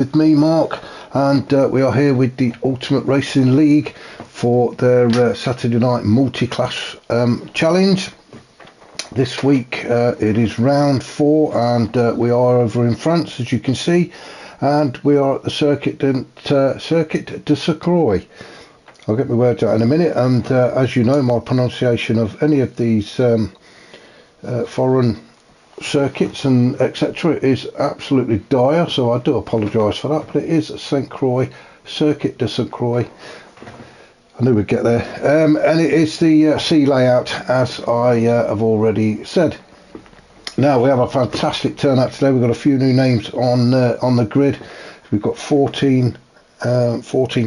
With me, Mark, and we are here with the Ultimate Racing League for their Saturday night multi-class challenge. This week it is round 4, and we are over in France, as you can see, and we are at the Circuit de St Croix. I'll get my words out in a minute, and as you know, my pronunciation of any of these foreign circuits and etc. is absolutely dire, so I do apologise for that, but it is St Croix, Circuit de St Croix. I knew we'd get there, and it is the C layout, as I have already said. Now, we have a fantastic turnout today. We've got a few new names on the grid. We've got 14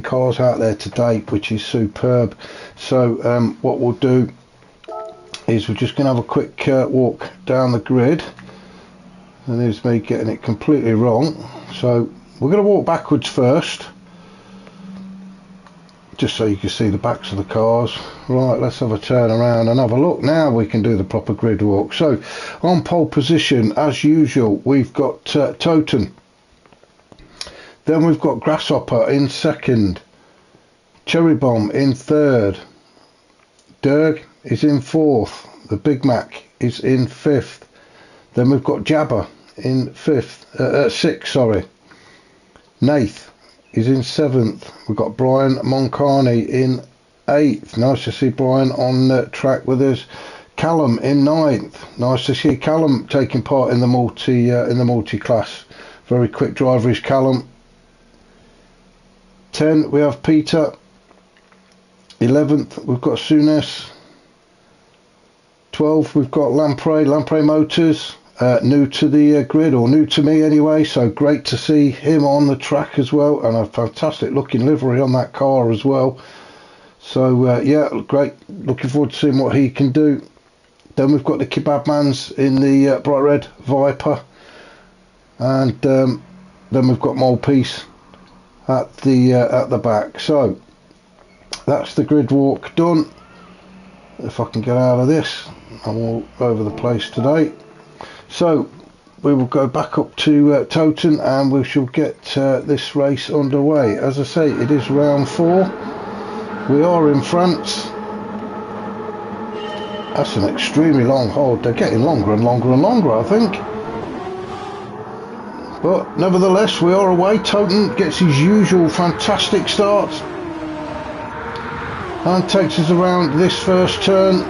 cars out there today, which is superb. So what we'll do is we're just going to have a quick walk down the grid, and there's me getting it completely wrong. So we're going to walk backwards first, just so you can see the backs of the cars. Right, let's have a turn around and have a look. Now we can do the proper grid walk. So on pole position, as usual, we've got Toten, then we've got Grasshopper in second, Cherry Bomb in third, Derg is in fourth, the Big Mac is in fifth, then we've got Jabba in sixth, sorry, Nath is in seventh, we've got Brian Moncarney in eighth, nice to see Brian on the track with us, Callum in ninth, nice to see Callum taking part in the multi-class, very quick driver is Callum. 10 we have Peter, 11th we've got Sunes, 12 we've got Lamprey Motors, new to the grid, or new to me anyway, so great to see him on the track as well, and a fantastic looking livery on that car as well. So yeah, great, looking forward to seeing what he can do. Then we've got the Kebab Mans in the bright red Viper, and then we've got Molepiece at the back. So that's the grid walk done. If I can get out of this, I'm all over the place today. So we will go back up to Toten, and we shall get this race underway. As I say, it is round 4. We are in France. That's an extremely long hold. They're getting longer and longer and longer, I think. But nevertheless, we are away. Toten gets his usual fantastic start and takes us around this first turn.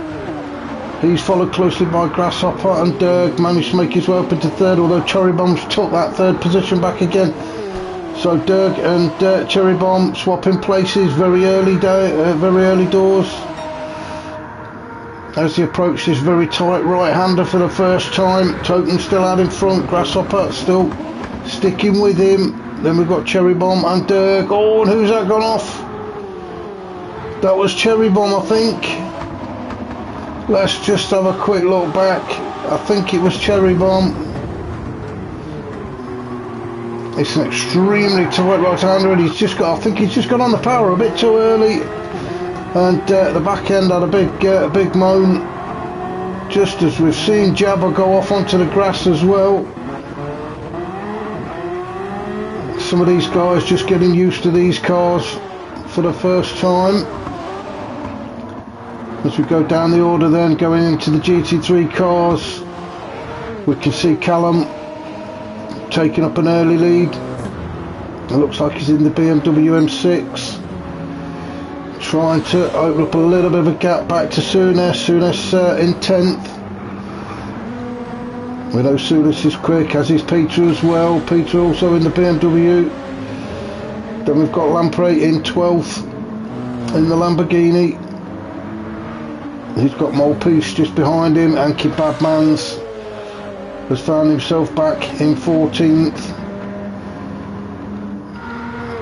He's followed closely by Grasshopper, and Derg managed to make his way up into third, although Cherry Bomb's took that third position back again. So Derg and Cherry Bomb swapping places very early doors as they approach this very tight right-hander for the first time. Toten still out in front, Grasshopper still sticking with him. Then we've got Cherry Bomb and Derg. Oh, and who's that gone off? That was Cherry Bomb, I think. Let's just have a quick look back. I think it was Cherry Bomb. It's an extremely tight right-hander, and I think he's just got on the power a bit too early, and the back end had a big moan, just as we've seen Jabba go off onto the grass as well. Some of these guys just getting used to these cars for the first time. As we go down the order then, going into the GT3 cars, we can see Callum taking up an early lead. It looks like he's in the BMW M6, trying to open up a little bit of a gap back to Sunes in 10th. We know Sunes is quick, as is Peter as well. Peter also in the BMW. Then we've got Lamprey in 12th in the Lamborghini. He's got Molepiece just behind him, and Kebab Mans has found himself back in 14th.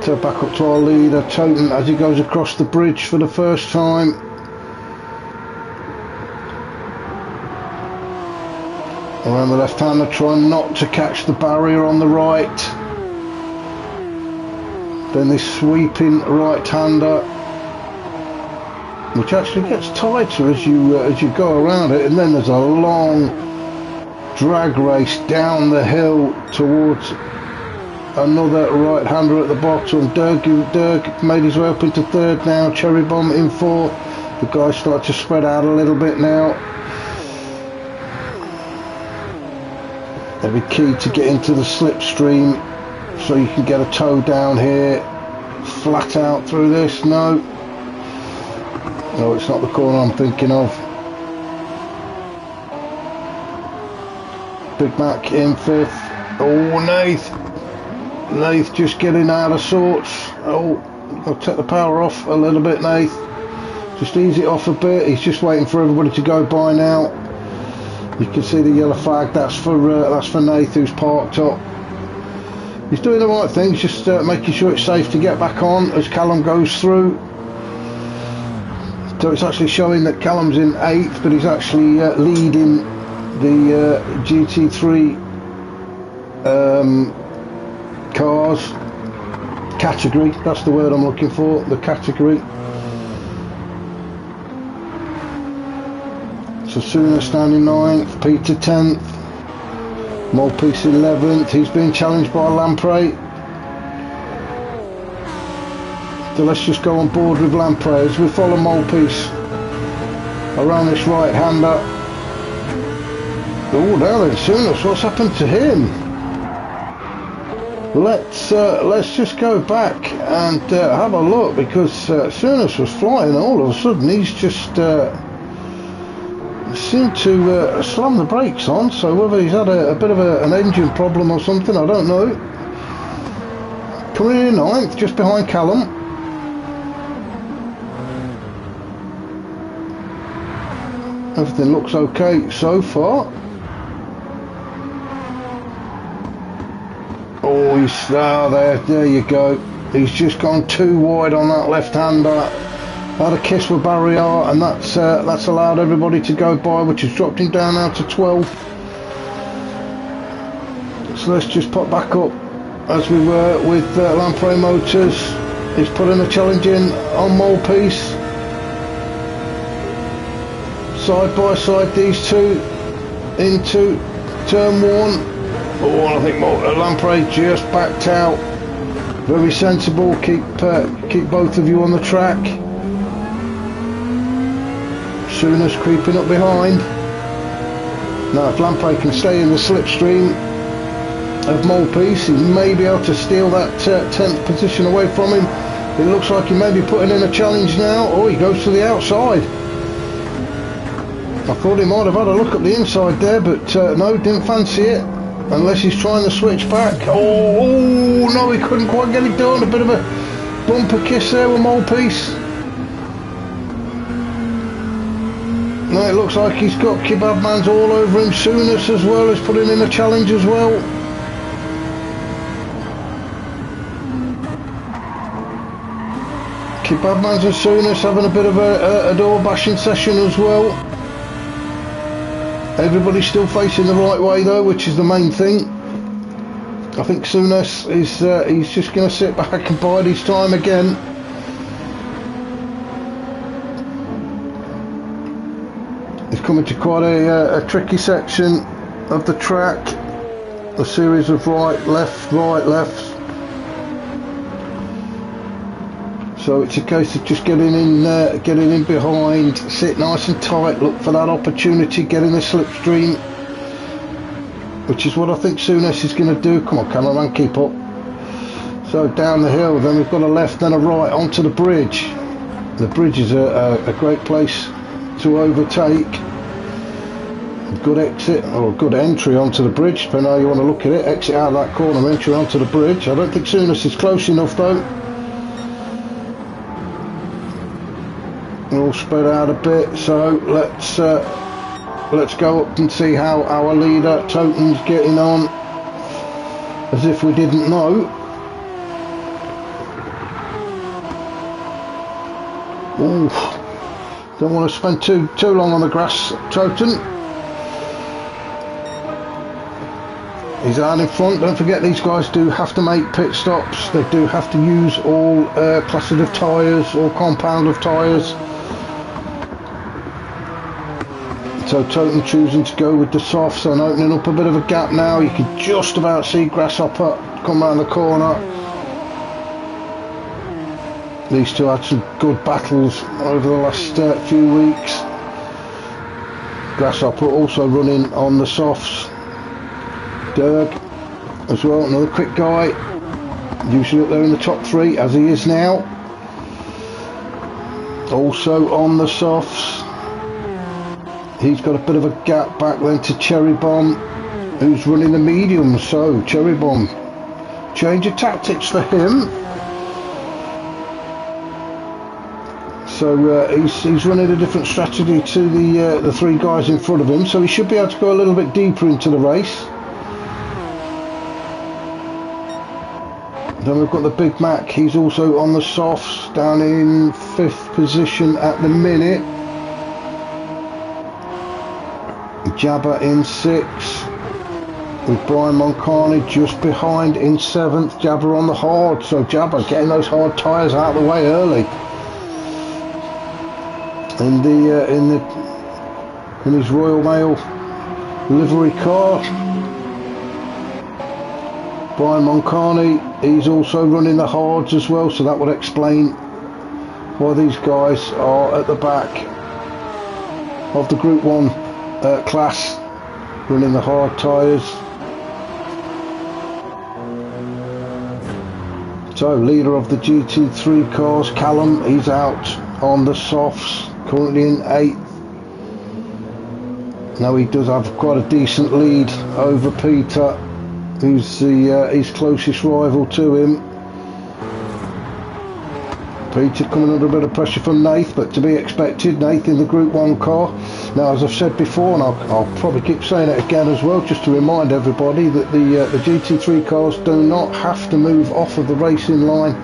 So back up to our leader, Toten, as he goes across the bridge for the first time. Around the left-hander, trying not to catch the barrier on the right. Then this sweeping right-hander, which actually gets tighter as you go around it, and then there's a long drag race down the hill towards another right-hander at the bottom. Derg made his way up into third now. Cherry Bomb in fourth. The guys start to spread out a little bit now. It'll be key to get into the slipstream so you can get a toe down here. Flat out through this. No, it's not the corner I'm thinking of. Big Mac in fifth. Oh, Nath just getting out of sorts. Oh, I'll take the power off a little bit, Nath. Just ease it off a bit. He's just waiting for everybody to go by now. You can see the yellow flag. That's for Nath, who's parked up. He's doing the right thing. He's just making sure it's safe to get back on as Callum goes through. So it's actually showing that Callum's in 8th, but he's actually leading the GT3 cars category. That's the word I'm looking for, the category. So Suna standing 9th, Peter 10th, Mulpeace 11th. He's being challenged by Lamprey. So let's just go on board with Lamprey as we follow Mulpeace around this right-hander. Oh, now then, Souness, what's happened to him? Let's just go back and have a look, because Souness was flying, and all of a sudden he's just seemed to slam the brakes on. So whether he's had a bit of an engine problem or something, I don't know. Coming in 9th, just behind Callum. Everything looks okay so far. Oh, he's there you go. He's just gone too wide on that left-hander. Had a kiss with barrier, and that's allowed everybody to go by, which has dropped him down now to 12th. So let's just pop back up as we were with Lamprey Motors. He's putting a challenge in on Mulpeace. Side by side, these two into turn 1. Oh, I think Lamprey just backed out. Very sensible. Keep both of you on the track. Souness creeping up behind. Now, if Lamprey can stay in the slipstream of Mulpeace, he may be able to steal that 10th position away from him. It looks like he may be putting in a challenge now. Oh, he goes to the outside. I thought he might have had a look at the inside there, but no, didn't fancy it. Unless he's trying to switch back. Oh, no, he couldn't quite get it done. A bit of a bumper kiss there with Mulpeace. No, it looks like he's got Kebab Man's all over him. Souness as well is putting in a challenge as well. Kebab Man's and Souness having a bit of a door bashing session as well. Everybody's still facing the right way though, which is the main thing. I think Souness is he's just going to sit back and bide his time again. He's coming to quite a tricky section of the track. A series of right, left. So it's a case of just getting in behind, sit nice and tight, look for that opportunity, get in the slipstream, which is what I think Souness is going to do. Come on, cameraman, keep up. So down the hill, then we've got a left, then a right onto the bridge. The bridge is a great place to overtake. A good exit, or a good entry onto the bridge, depending on how you want to look at it. Exit out of that corner, entry onto the bridge. I don't think Souness is close enough though. We're all spread out a bit, so let's go up and see how our leader Toten's getting on, as if we didn't know. Ooh, don't want to spend too long on the grass, Toten. He's out in front. Don't forget, these guys do have to make pit stops. They do have to use all classes of tyres, or compound of tyres. So Totem choosing to go with the softs and opening up a bit of a gap now. You can just about see Grasshopper come around the corner. These two had some good battles over the last few weeks. Grasshopper also running on the softs. Derg as well, another quick guy, usually up there in the top 3 as he is now. Also on the softs. He's got a bit of a gap back then to Cherry Bomb, who's running the mediums. So Cherry Bomb, change of tactics for him. So he's running a different strategy to the 3 guys in front of him. So he should be able to go a little bit deeper into the race. Then we've got the Big Mac. He's also on the softs, down in 5th position at the minute. Jabba in 6th, with Brian Moncani just behind in 7th. Jabba on the hard, so Jabba getting those hard tyres out of the way early. In his Royal Mail livery car. Brian Moncani, he's also running the hards as well, so that would explain why these guys are at the back of the Group 1 class, running the hard tyres. So leader of the GT3 cars, Callum, he's out on the softs, currently in 8th. Now he does have quite a decent lead over Peter, who's his closest rival to him. Peter coming under a bit of pressure from Nath, but to be expected. Nath in the Group 1 car. Now, as I've said before, and I'll probably keep saying it again as well, just to remind everybody that the GT3 cars do not have to move off of the racing line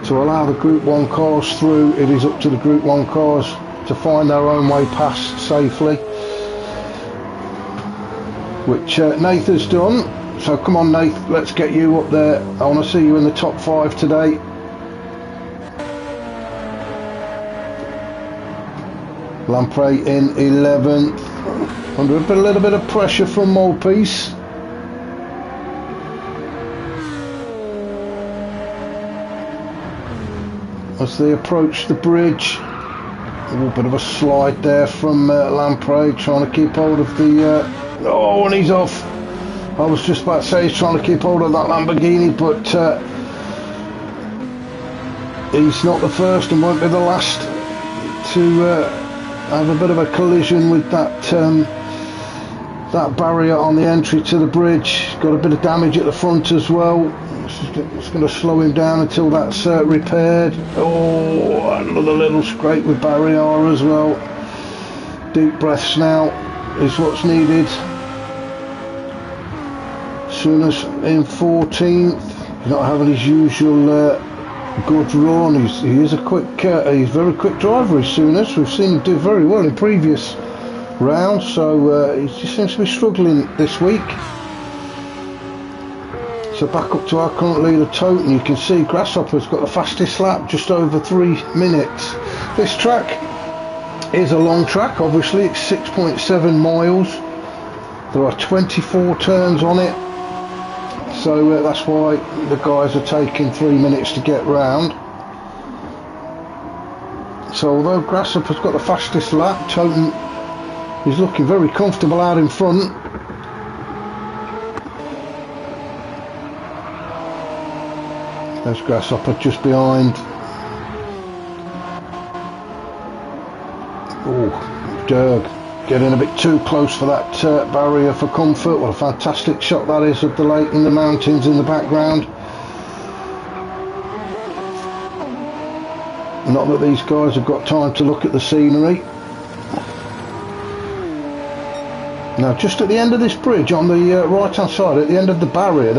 to allow the Group 1 cars through. It is up to the Group 1 cars to find their own way past safely, which Nath has done. So come on, Nath, let's get you up there. I want to see you in the top 5 today. Lamprey in 11th, under a little bit of pressure from Maltese. As they approach the bridge, a little bit of a slide there from Lamprey, trying to keep hold of the... oh, and he's off. I was just about to say he's trying to keep hold of that Lamborghini, but he's not the first and won't be the last to... have a bit of a collision with that that barrier on the entry to the bridge. Got a bit of damage at the front as well. It's going to slow him down until that's repaired. Oh, another little scrape with barrier as well. Deep breaths now is what's needed. Sooners in 14th. He's not having his usual good run. He is a quick, he's a very quick driver, as soon as we've seen him do very well in previous rounds, so he just seems to be struggling this week. So back up to our current leader, Toten. You can see Grasshopper's got the fastest lap, just over 3 minutes. This track is a long track, obviously. It's 6.7 miles. There are 24 turns on it. So that's why the guys are taking 3 minutes to get round. So although Grasshopper's got the fastest lap, Toten is looking very comfortable out in front. There's Grasshopper just behind. Oh, Derg getting a bit too close for that barrier for comfort. What a fantastic shot that is of the lake and the mountains in the background. Not that these guys have got time to look at the scenery. Now just at the end of this bridge, on the right hand side, at the end of the barrier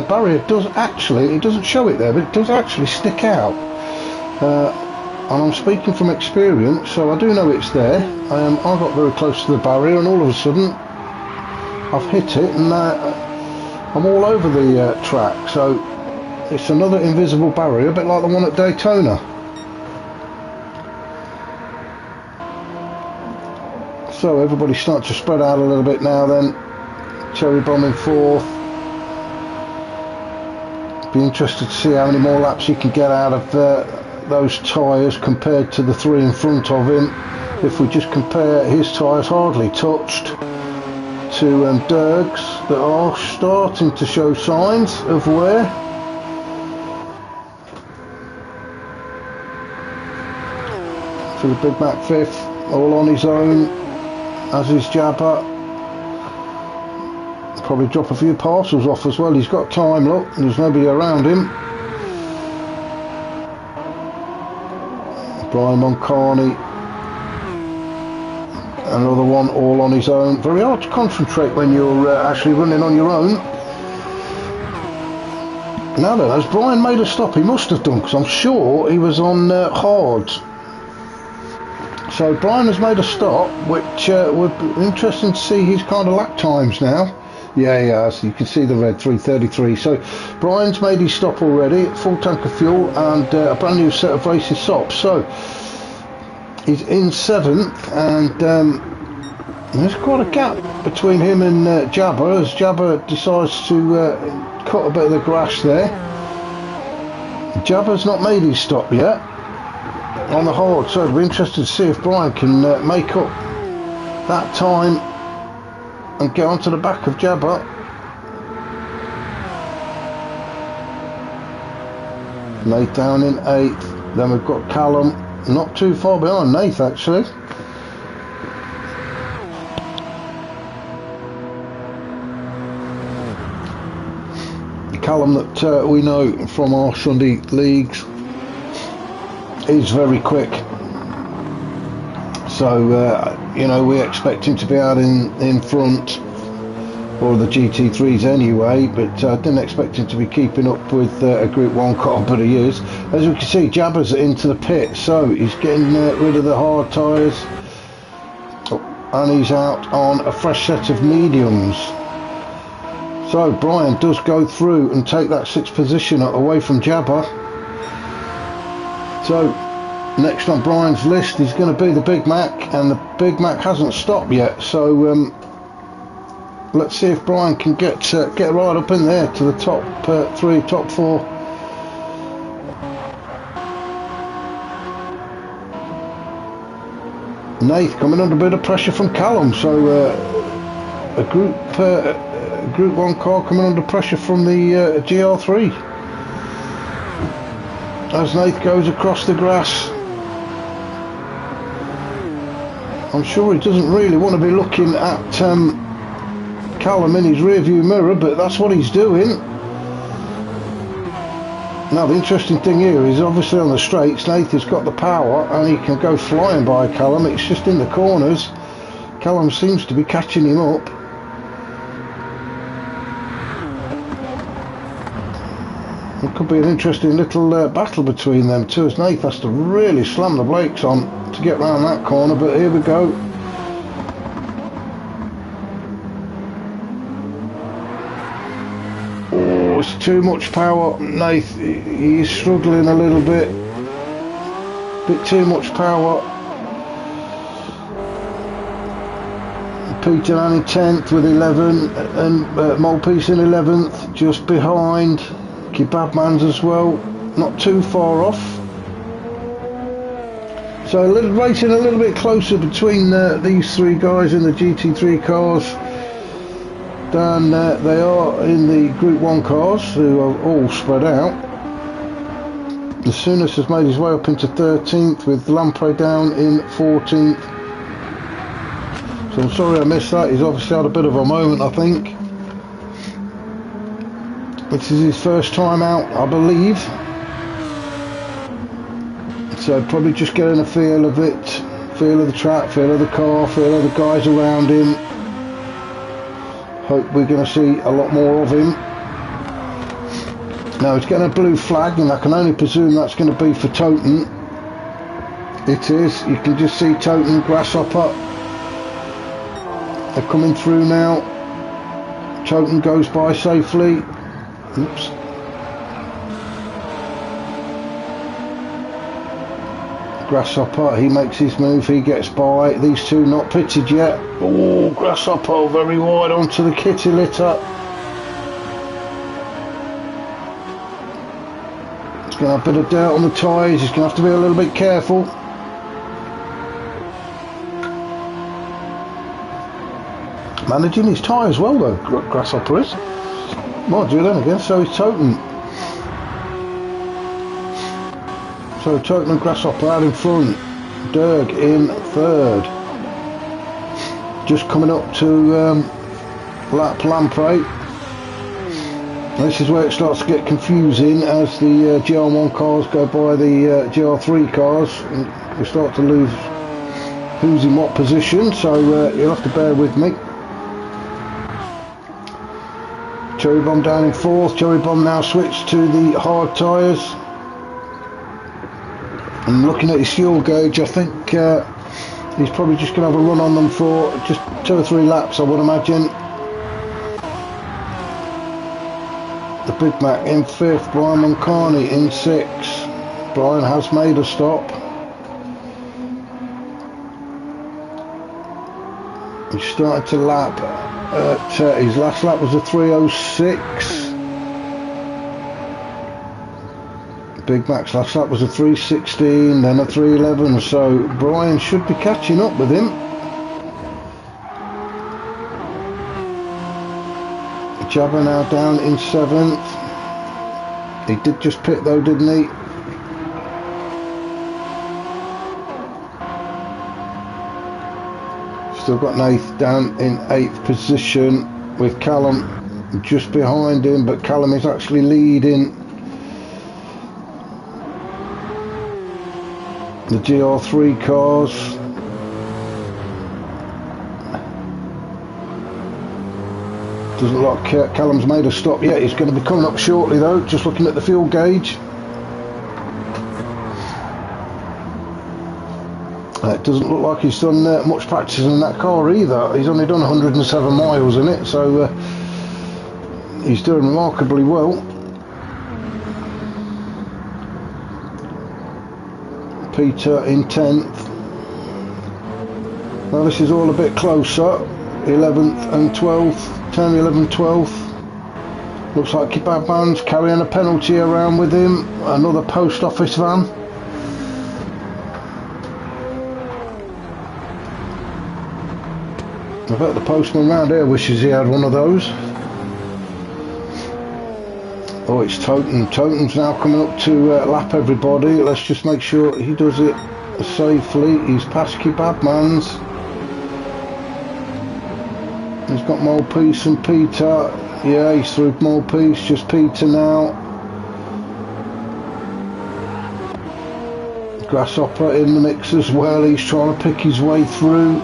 does actually, it doesn't show it there, but it does actually stick out. And I'm speaking from experience, so I do know it's there. I got very close to the barrier, and all of a sudden I've hit it, and I'm all over the track. So it's another invisible barrier, a bit like the one at Daytona. So everybody's starting to spread out a little bit now then. Cherry Bomb in fourth. Be interested to see how many more laps he can get out of those tyres compared to the three in front of him. If we just compare his tyres, hardly touched, to Dirk's, that are starting to show signs of wear. For the Big Mac fifth, all on his own, as is Jabba. Probably drop a few parcels off as well. He's got time, look, there's nobody around him. Brian Moncani, another one all on his own. Very hard to concentrate when you're actually running on your own. Now then, has Brian made a stop? He must have done, because I'm sure he was on hard. So Brian has made a stop, which would be interesting to see his kind of lap times now. Yeah, he has. You can see the red 3:33. So Brian's made his stop already, full tank of fuel and a brand new set of racing stops. So he's in seventh, and there's quite a gap between him and Jabba, as Jabba decides to cut a bit of the grass there. Jabba's not made his stop yet on the hard, so it'll be interesting to see if Brian can make up that time and get onto the back of Jabba. Nate down in eighth. Then we've got Callum, not too far behind Nate actually. Callum, that we know from our Sunday leagues, is very quick. So you know, we expect him to be out in front, or the GT3s anyway, but I didn't expect him to be keeping up with a Group 1 car, but he is. As we can see, Jabba's into the pit, so he's getting rid of the hard tyres, and he's out on a fresh set of mediums. So Brian does go through and take that sixth position away from Jabba. So next on Brian's list is going to be the Big Mac, and the Big Mac hasn't stopped yet, so let's see if Brian can get right up in there to the top three, top four. Nath coming under a bit of pressure from Callum, so a Group 1 car coming under pressure from the GR3 as Nath goes across the grass. I'm sure he doesn't really want to be looking at Callum in his rearview mirror, but that's what he's doing. Now the interesting thing here is, obviously on the straights Nath has got the power and he can go flying by Callum. It's just in the corners Callum seems to be catching him up. It could be an interesting little battle between them two, as Nath has to really slam the brakes on to get round that corner, but here we go. Oh, it's too much power. Nath, he's struggling a little bit too much power. Peter Ann in 10th with 11, and Malpeace in 11th, just behind. Kebabman's as well, not too far off. So racing a little bit closer between these three guys in the GT3 cars than they are in the Group 1 cars, who are all spread out. The Soonest has made his way up into 13th, with Lamprey down in 14th. So I'm sorry I missed that. He's obviously had a bit of a moment, I think. This is his first time out, I believe. So probably just getting a feel of it, feel of the track, feel of the car, feel of the guys around him. Hope we're going to see a lot more of him. Now he's getting a blue flag, and I can only presume that's going to be for Toten. It is. You can just see Toten, Grasshopper. They're coming through now. Toten goes by safely. Oops. Grasshopper, he makes his move, he gets by. These two not pitted yet. Oh, Grasshopper very wide onto the kitty litter. He's going to have a bit of dirt on the tyres, he's going to have to be a little bit careful. Managing his tyres well though, Grasshopper is. Mind you then again, so is Totem. So Totem and Grasshopper out in front. Derg in third. Just coming up to lap lamprey. This is where it starts to get confusing as the GR1 cars go by the GR3 cars. And we start to lose who's in what position, so you'll have to bear with me. Cherry Bomb down in fourth. Cherry Bomb now switched to the hard tyres. And looking at his fuel gauge, I think he's probably just going to have a run on them for just 2 or 3 laps, I would imagine. The Big Mac in 5th, Brian Moncani in 6th. Brian has made a stop. He's starting to lap at his last lap was a 3:06. Big Mac's last lap was a 3:16, then a 3:11, so Brian should be catching up with him. Jabba now down in 7th. He did just pit though, didn't he? Still got Nath down in 8th position with Callum just behind him, but Callum is actually leading the GR3 cars. Doesn't look like Callum's made a stop yet. He's going to be coming up shortly though, just looking at the fuel gauge. It doesn't look like he's done much practice in that car either. He's only done 107 miles in it, so he's doing remarkably well. Peter in 10th. Now this is all a bit closer. 11th and 12th. 10, 11, 12th. Looks like Kebabman's carrying a penalty around with him. Another post office van. I bet the postman round here wishes he had one of those. Oh, it's Totem. Totem's now coming up to lap everybody. Let's just make sure he does it safely. He's past Kebabman's. He's got Molepiece and Peter. Yeah, he's through Molepiece, just Peter now. Grasshopper in the mix as well. He's trying to pick his way through.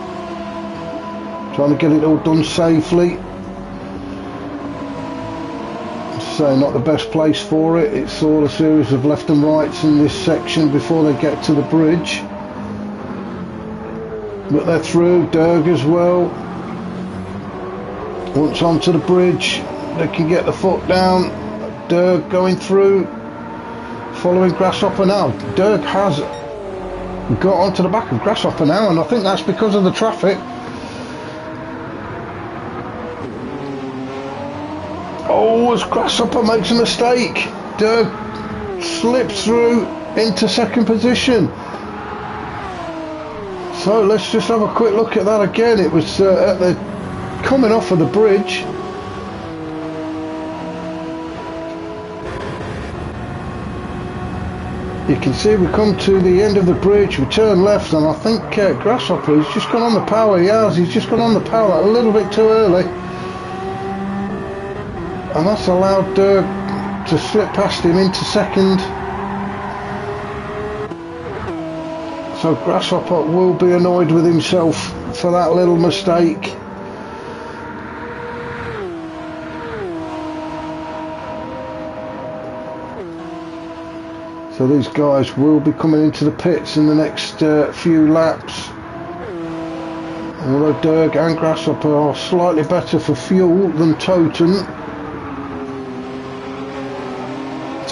Trying to get it all done safely. So not the best place for it. It's all a series of left and rights in this section before they get to the bridge. But they're through. Derg as well. Once onto the bridge, they can get the foot down. Derg going through. Following Grasshopper now. Derg has got onto the back of Grasshopper now, and I think that's because of the traffic. Oh, as Grasshopper makes a mistake, Derg slips through into 2nd position. So let's just have a quick look at that again. It was at the coming off of the bridge. You can see we come to the end of the bridge, we turn left, and I think Grasshopper has just gone on the power. He's just gone on the power a little bit too early. And that's allowed Derg to slip past him into 2nd. So Grasshopper will be annoyed with himself for that little mistake. So these guys will be coming into the pits in the next few laps. Although Derg and Grasshopper are slightly better for fuel than Totem.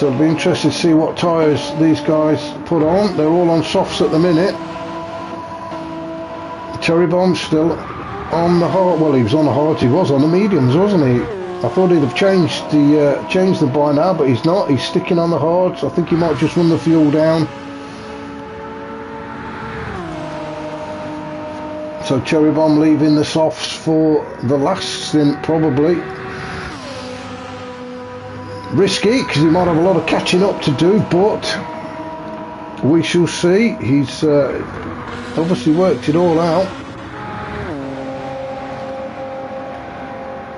So it'll be interesting to see what tyres these guys put on. They're all on softs at the minute. Cherry Bomb still on the hard. Well, he was on the hard. He was on the mediums, wasn't he? I thought he'd have changed them by now, but he's not. He's sticking on the hards. I think he might just run the fuel down. So Cherry Bomb leaving the softs for the last stint, probably. Risky, because he might have a lot of catching up to do, but we shall see. He's obviously worked it all out.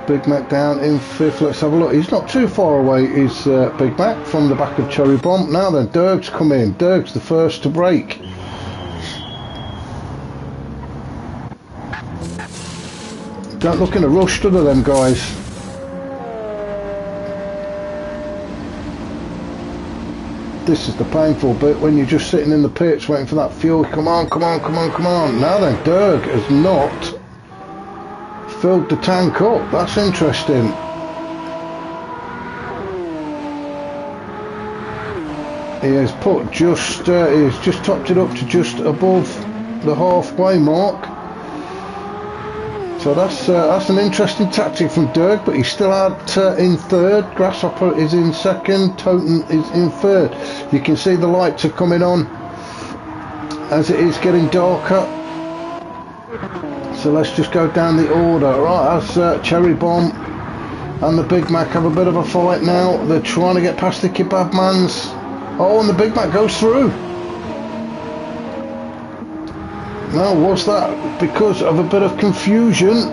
Big Mac down in 5th. Let's have a look. He's not too far away, is Big Mac, from the back of Cherry Bomb. Now then, Derg's come in. Derg's the first to break. Don't look in a rush, do they, them guys? This is the painful bit, when you're just sitting in the pits waiting for that fuel. Come on, come on, come on, come on. Now then, Derg has not filled the tank up. That's interesting. He has put just, he's just topped it up to just above the halfway mark. So that's an interesting tactic from Derg, but he's still out in 3rd. Grasshopper is in 2nd. Toten is in 3rd. You can see the lights are coming on as it is getting darker. So let's just go down the order. Right, that's Cherry Bomb and the Big Mac have a bit of a fight now. They're trying to get past the Kebab Mans. Oh, and the Big Mac goes through. Now, was that because of a bit of confusion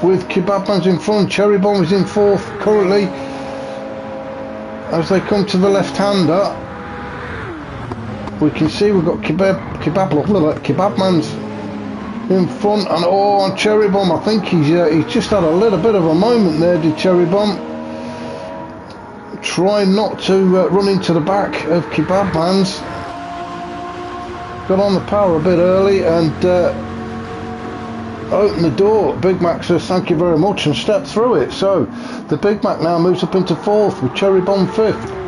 with Kebab Man's in front? Cherry Bomb is in 4th currently as they come to the left-hander. We can see we've got Kebab Man's in front, and oh, on Cherry Bomb, I think he's just had a little bit of a moment there, did Cherry Bomb. Trying not to run into the back of Kebab Man's. Got on the power a bit early and opened the door. Big Mac says thank you very much and stepped through it. So the Big Mac now moves up into 4th with Cherry Bomb 5th.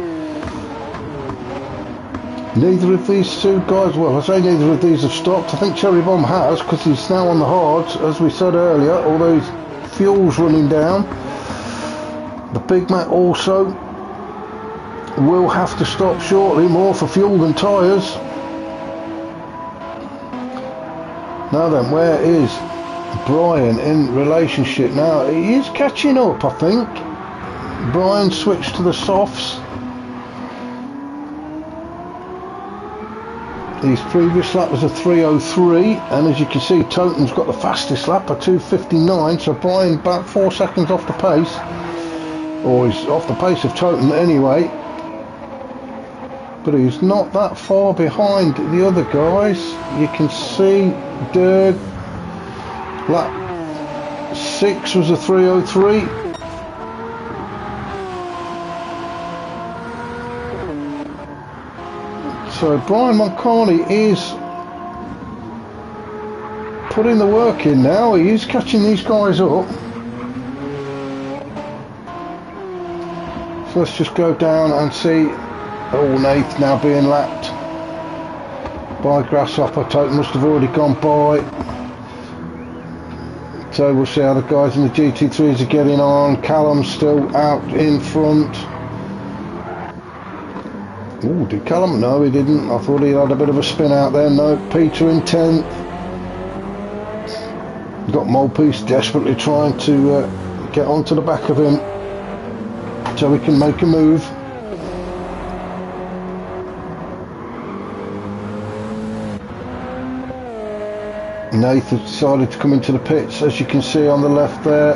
Neither of these two guys, well, I say neither of these have stopped. I think Cherry Bomb has, because he's now on the hards, as we said earlier, although his fuel's running down. The Big Mac also will have to stop shortly, more for fuel than tyres. Now then, where is Brian in relationship? Now, he is catching up, I think. Brian switched to the softs. His previous lap was a 3:03, and as you can see, Toten's got the fastest lap, a 2:59, so Brian back 4 seconds off the pace. Or he's off the pace of Toten anyway. But he's not that far behind the other guys. You can see Derg, lap 6 was a 3:03. So Brian Moncani is putting the work in now. He is catching these guys up. So let's just go down and see. Oh, Nath now being lapped by Grasshopper. Toten must have already gone by. So we'll see how the guys in the GT3s are getting on. Callum's still out in front. Oh, did Callum? No, he didn't. I thought he had a bit of a spin out there. No, Peter in 10th. Got Molepiece desperately trying to get onto the back of him so he can make a move. Nathan decided to come into the pits, as you can see on the left there.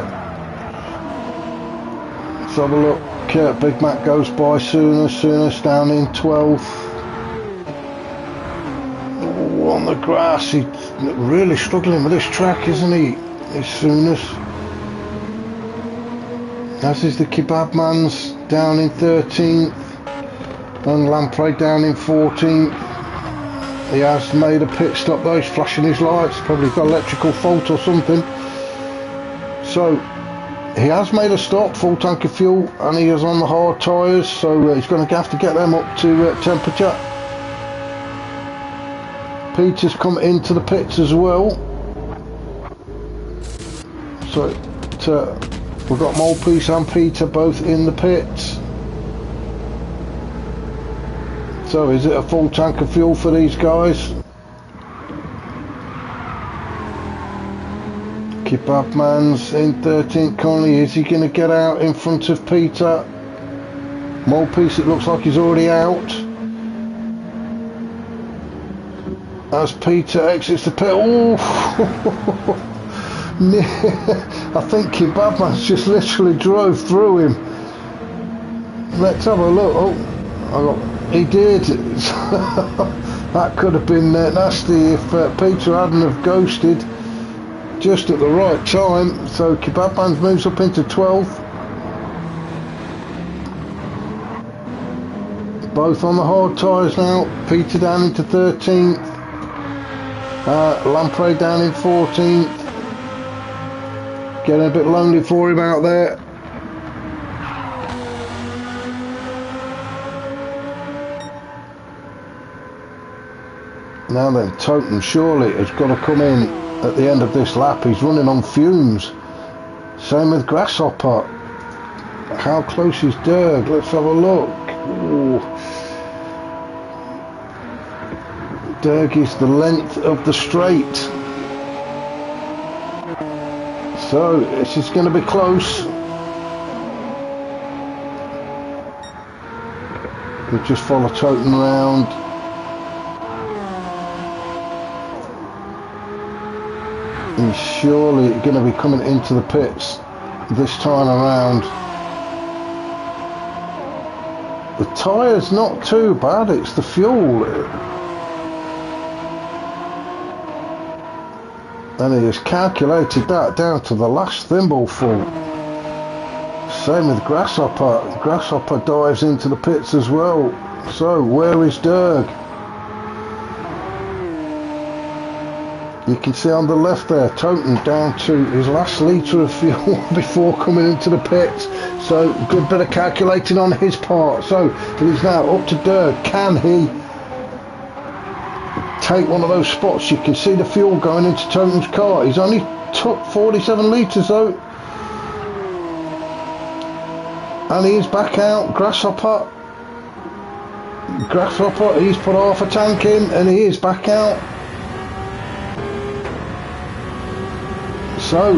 Let's have a look. Big Mac goes by Soonest down in 12th. Oh, on the grass, he's really struggling with this track, isn't he? It's Soonest. As is the Kebab Mans down in 13th. And Lamprey down in 14th. He has made a pit stop though, he's flashing his lights, probably got electrical fault or something. So He has made a stop, full tank of fuel, and he is on the hard tyres, so he's going to have to get them up to temperature. Peter's come into the pits as well. So we've got Mulpiece and Peter both in the pits. So is it a full tank of fuel for these guys? Kebabman's in 13th currently. Is he going to get out in front of Peter? Mulpiece, it looks like he's already out. As Peter exits the pit. Oh! I think Kebabman's just literally drove through him. Let's have a look. Oh, he did. That could have been nasty if Peter hadn't have ghosted just at the right time. So Kebabman's moves up into 12th. Both on the hard tyres now. Peter down into 13th. Lamprey down in 14th. Getting a bit lonely for him out there. Now then, Totem surely has got to come in at the end of this lap. He's running on fumes. Same with Grasshopper. How close is Derg? Let's have a look. Ooh. Derg is the length of the straight. So this is going to be close. We'll just follow Totem round. He's surely going to be coming into the pits this time around. The tyre's not too bad, it's the fuel. And he has calculated that down to the last thimbleful. Same with Grasshopper. Grasshopper dives into the pits as well. So where is Derg? You can see on the left there, Totem down to his last litre of fuel before coming into the pits. So good bit of calculating on his part. So it is now up to Derg. Can he take one of those spots? You can see the fuel going into Totem's car. He's only took 47 litres though. And he's back out. Grasshopper, he's put half a tank in and he is back out. So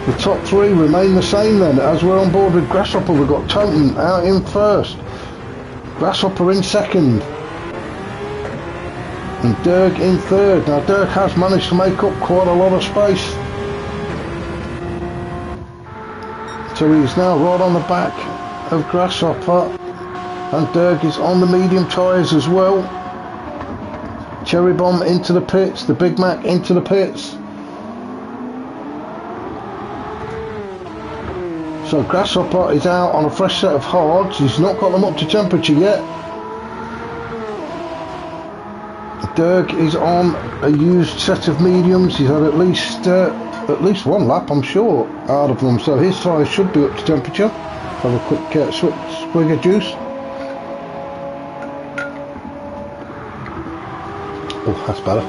the top three remain the same then. As we're on board with Grasshopper, we've got Totem out in first, Grasshopper in second, and Derg in third. Now Derg has managed to make up quite a lot of space, so he's now right on the back of Grasshopper, and Derg is on the medium tyres as well. Cherry Bomb into the pits, the Big Mac into the pits. So Grasshopper is out on a fresh set of hards. He's not got them up to temperature yet. Derg is on a used set of mediums. He's had at least one lap, I'm sure, out of them. So his tyres should be up to temperature. Have a quick swig of juice. Oh, that's better.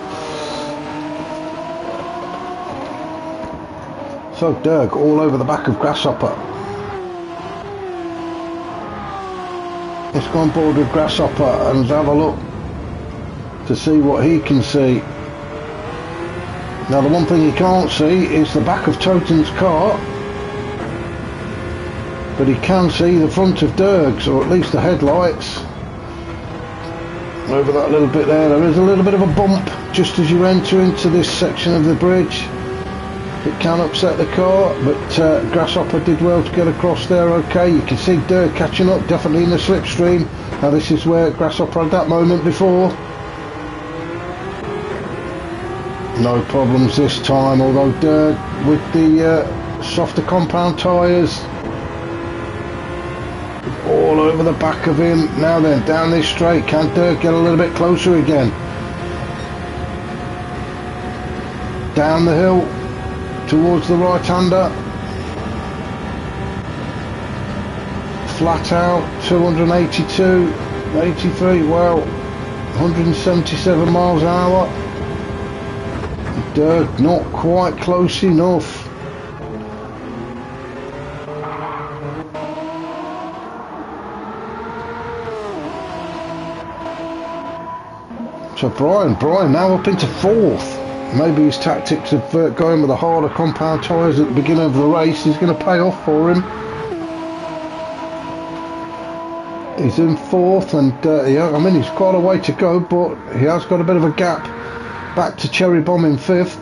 So Derg all over the back of Grasshopper. Let's go on board with Grasshopper and have a look to see what he can see. Now the one thing he can't see is the back of Totem's car, but he can see the front of Derg's, or at least the headlights. Over that little bit there is a little bit of a bump just as you enter into this section of the bridge. It can upset the car, but Grasshopper did well to get across there okay. You can see Derg catching up, definitely in the slipstream. Now this is where Grasshopper had that moment before. No problems this time, although Derg with the softer compound tyres all over the back of him. Now then, down this straight, can Derg get a little bit closer again? Down the hill towards the right-hander. flat out 282, 83, well, 177 miles an hour. Dirk not quite close enough. So Brian now up into fourth. Maybe his tactics of going with the harder compound tyres at the beginning of the race is going to pay off for him. He's in fourth, and yeah, I mean, he's quite a way to go, but he has got a bit of a gap back to Cherry Bomb in fifth.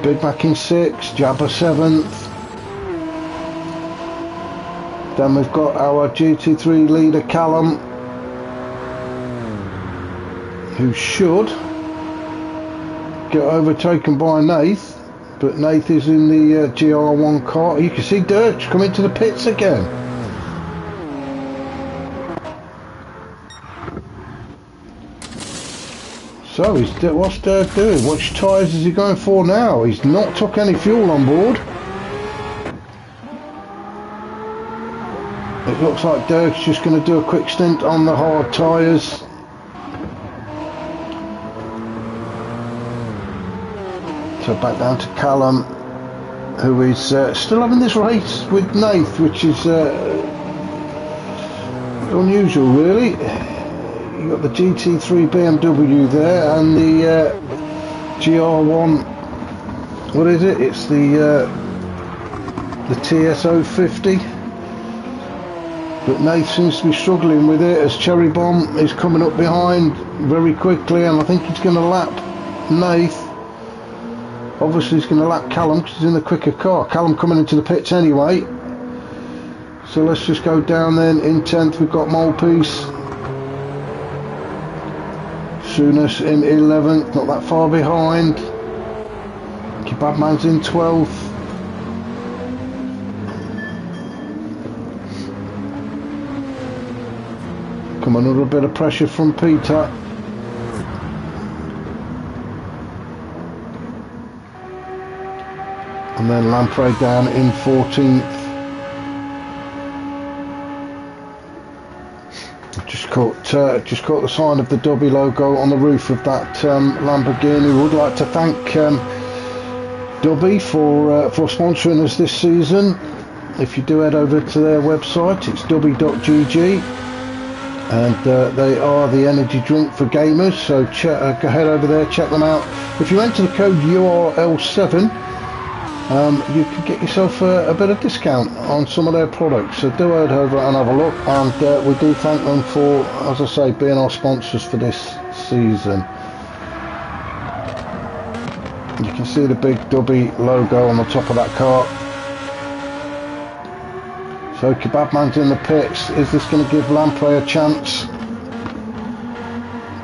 Big Mac in sixth, Jabba seventh. Then we've got our GT3 leader Callum, who should get overtaken by Nath, but Nath is in the GR1 car. You can see Dirk's coming to the pits again. So what's Dirk doing? Which tyres is he going for now? He's not took any fuel on board. It looks like Dirk's just going to do a quick stint on the hard tyres. So back down to Callum, who is still having this race with Nath, which is unusual really. You've got the GT3 BMW there and the GR1, what is it? It's the TSO50. But Nath seems to be struggling with it as Cherry Bomb is coming up behind very quickly, and I think he's going to lap Nath. Obviously he's going to lap Callum because he's in the quicker car. Callum coming into the pits anyway. So let's just go down then. In 10th we've got Molepiece. Soonest in 11th, not that far behind. Kebabman's in 12th. Come on, under a bit of pressure from Peter. And then Lamprey down in 14th. Just caught the sign of the Dobby logo on the roof of that Lamborghini. Would like to thank Dobby for sponsoring us this season. If you do head over to their website, it's dobby.gg, and they are the energy drink for gamers. So go head over there, check them out. If you enter the code URL7, you can get yourself a bit of discount on some of their products. So do head over and have a look, and we do thank them for, as I say, being our sponsors for this season. You can see the big Dobby logo on the top of that car. So Kebabman's in the pits. Is this going to give Lamprey a chance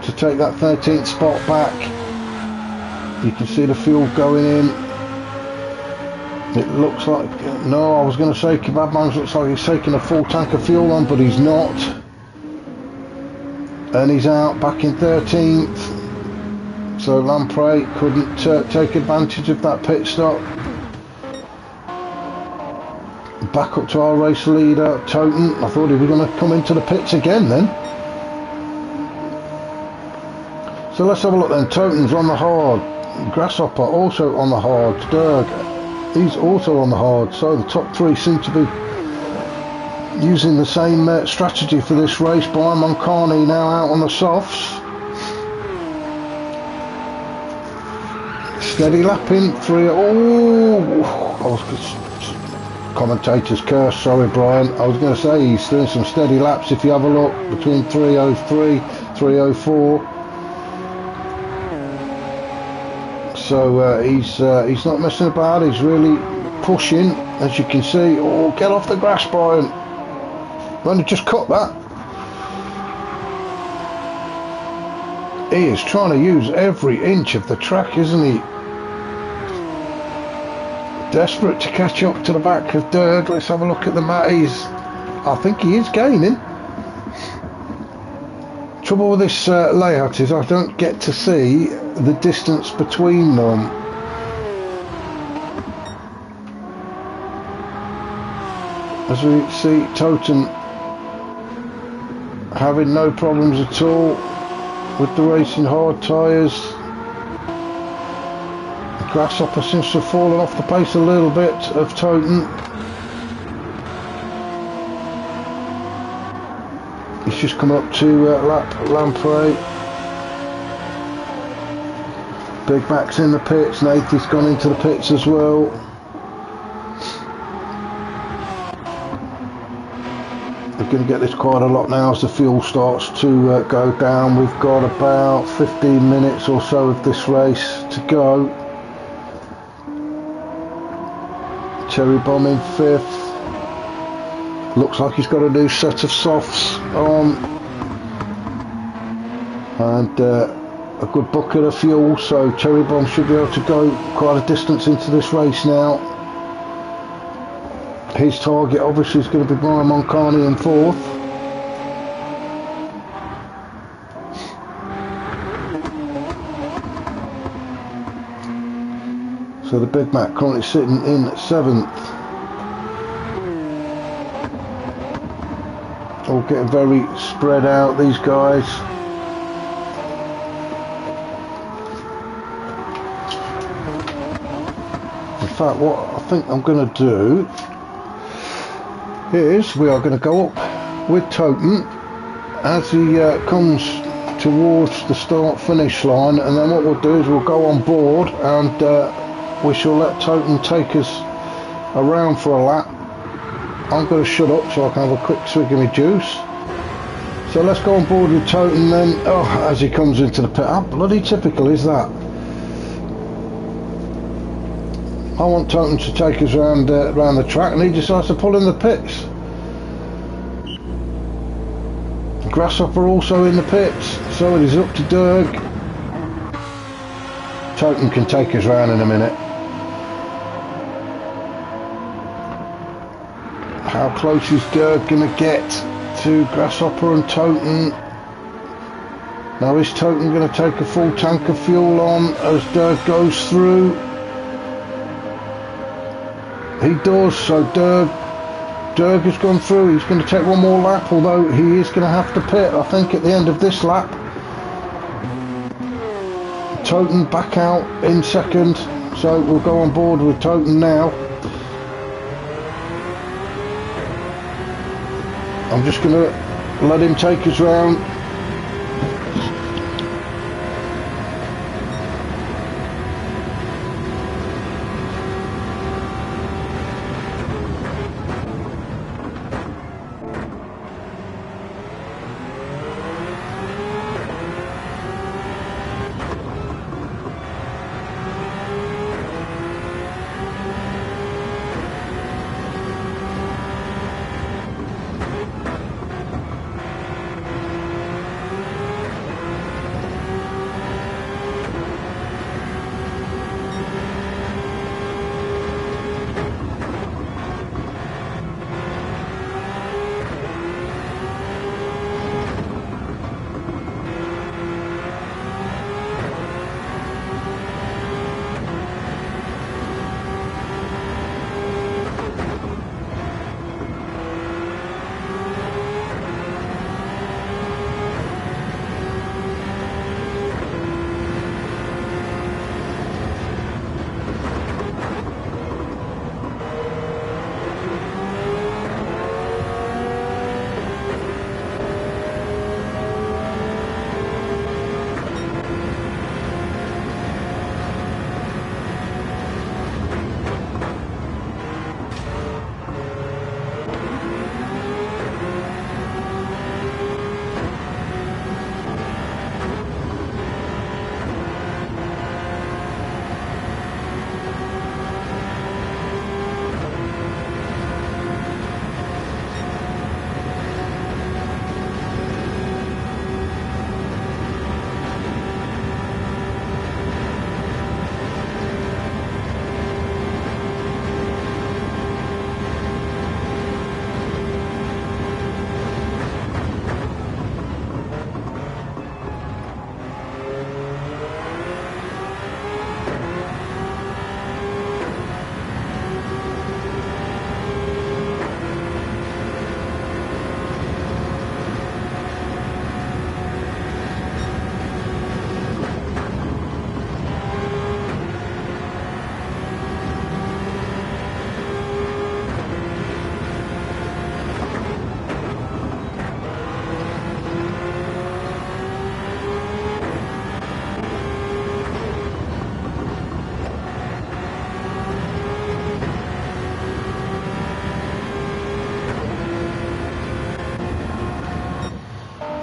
to take that 13th spot back? You can see the fuel going in. It looks like, no, I was going to say Kebabman's looks like he's taking a full tank of fuel on, but he's not. And he's out back in 13th. So Lamprey couldn't take advantage of that pit stop. Back up to our race leader, Toten. I thought he was going to come into the pits again then. So let's have a look then. Toten's on the hard. Grasshopper also on the hard. Dirk, he's also on the hard. So the top three seem to be using the same strategy for this race. Brian Moncani now out on the softs. Steady lapping. Commentator's curse, sorry Brian. I was going to say he's doing some steady laps. If you have a look, between 303, 304. So he's not messing about. He's really pushing, as you can see. Oh, get off the grass, Brian. I've only just cut that. He is trying to use every inch of the track, isn't he? Desperate to catch up to the back of Dirk. Let's have a look at the map. I think he is gaining. Trouble with this layout is I don't get to see the distance between them. As we see, Toten having no problems at all with the racing hard tyres. Grasshopper seems to have fallen off the pace a little bit of Toten. He's just come up to Lamprey. Big Mac's in the pits, Nathan's gone into the pits as well. We're going to get this quite a lot now as the fuel starts to go down. We've got about 15 minutes or so of this race to go. Cherry Bomb in 5th. Looks like he's got a new set of softs on. And a good bucket of fuel, so Cherry Bomb should be able to go quite a distance into this race now. His target obviously is going to be Brian Moncani in 4th. So the Big Mac currently sitting in 7th. All getting very spread out, these guys. In fact, what I think I'm going to do is we are going to go up with Toten as he comes towards the start finish line, and then what we'll do is we'll go on board and we shall let Toten take us around for a lap. I'm going to shut up so I can have a quick swig of my juice. So let's go on board with Toten then. Oh, as he comes into the pit. How bloody typical is that? I want Toten to take us around the track, and he decides to pull in the pits. Grasshopper also in the pits, so it is up to Derg. Toten can take us round in a minute. How close is Derg going to get to Grasshopper and Toten? Now is Toten going to take a full tank of fuel on as Derg goes through? He does, so Derg has gone through. He's going to take one more lap, although he is going to have to pit, I think, at the end of this lap. Toten back out in 2nd, so we'll go on board with Toten now. I'm just going to let him take us round.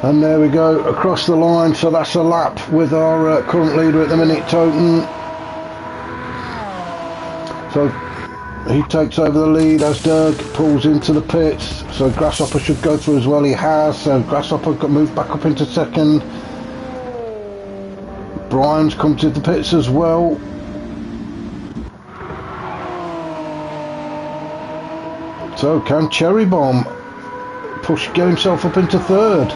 And there we go, across the line. So that's a lap with our current leader at the minute, Toten. So he takes over the lead as Dirk pulls into the pits. So Grasshopper should go through as well. He has. So Grasshopper got moved back up into second. Brian's come to the pits as well. So can Cherry Bomb get himself up into third?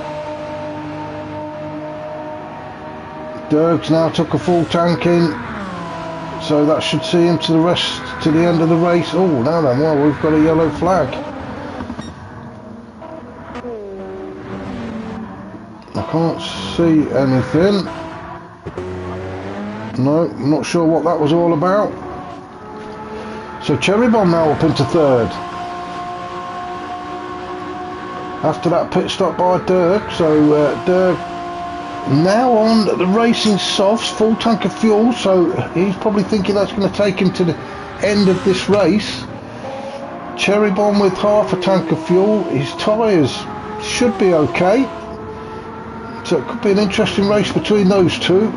Dirk's now took a full tank in, so that should see him to the end of the race. Oh, now then, well, we've got a yellow flag. I can't see anything. No, I'm not sure what that was all about. So Cherry Bomb now up into third. After that pit stop by Dirk, so Dirk now on the racing softs, full tank of fuel, so he's probably thinking that's going to take him to the end of this race. Cherry Bomb with half a tank of fuel. His tyres should be okay, so it could be an interesting race between those two.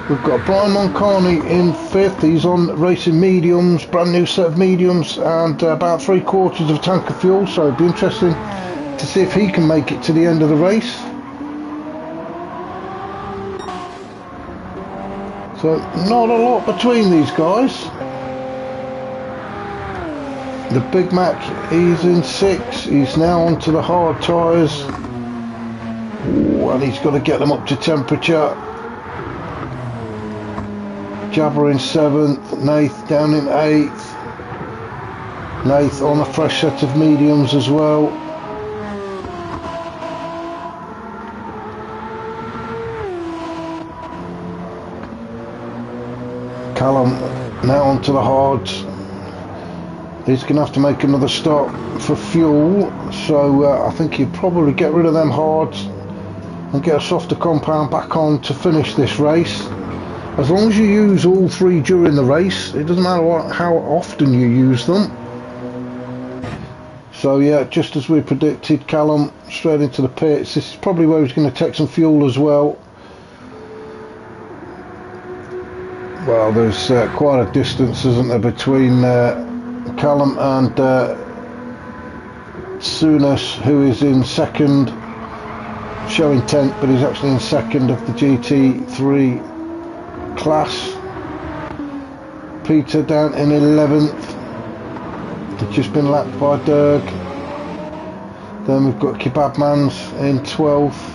We've got Brian Moncani in fifth. He's on racing mediums, brand new set of mediums, and about 3/4 of a tank of fuel, so it'd be interesting to see if he can make it to the end of the race. So not a lot between these guys. The Big Mac, he's in sixth. He's now onto the hard tyres. And he's got to get them up to temperature. Jabber in seventh, Nath down in eighth. Nath on a fresh set of mediums as well. Callum now onto the hards. He's going to have to make another stop for fuel, so I think he'll probably get rid of them hards and get a softer compound back on to finish this race. As long as you use all three during the race, it doesn't matter how often you use them. So yeah, just as we predicted, Callum straight into the pits. This is probably where he's going to take some fuel as well. Well, there's quite a distance, isn't there, between Callum and Souness, who is in second, showing 10th, but he's actually in second of the GT3 class. Peter down in 11th. He's just been lapped by Dirk. Then we've got Kebabmans in 12th.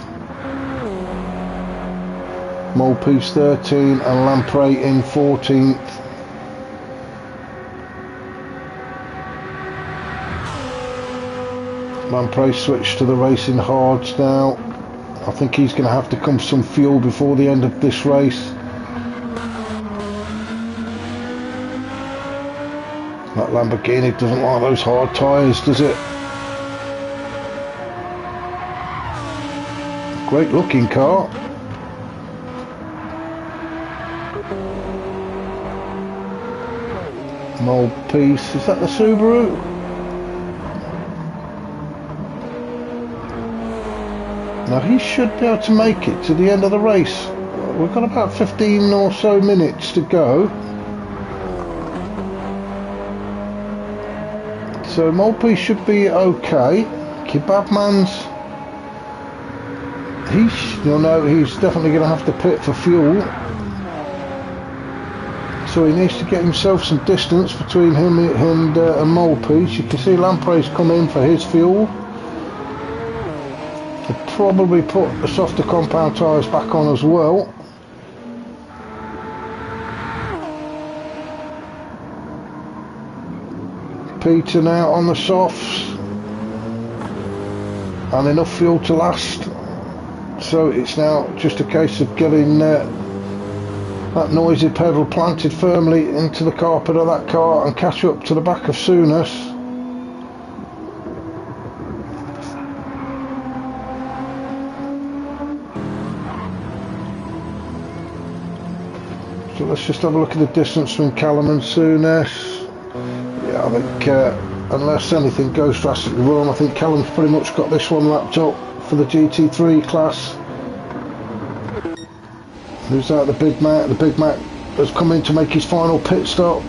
Molepiece 13 and Lamprey in 14th. Lamprey switched to the racing hards now. I think he's going to have to come for some fuel before the end of this race. That Lamborghini doesn't like those hard tyres, does it? Great looking car. Molepiece, is that the Subaru? Now he should be able to make it to the end of the race. We've got about 15 or so minutes to go. So Molepiece should be okay. Kebabman's, he's definitely going to have to pit for fuel. So he needs to get himself some distance between him and Molepiece. You can see Lamprey's come in for his fuel. He'll probably put the softer compound tyres back on as well. Peter now on the softs. And enough fuel to last. So it's now just a case of getting that noisy pedal planted firmly into the carpet of that car and catch up to the back of Souness. So let's just have a look at the distance between Callum and Souness. Yeah, I think unless anything goes drastically wrong. I think Callum's pretty much got this one wrapped up for the GT3 class. Who's that? The Big Mac. The Big Mac has come in to make his final pit stop.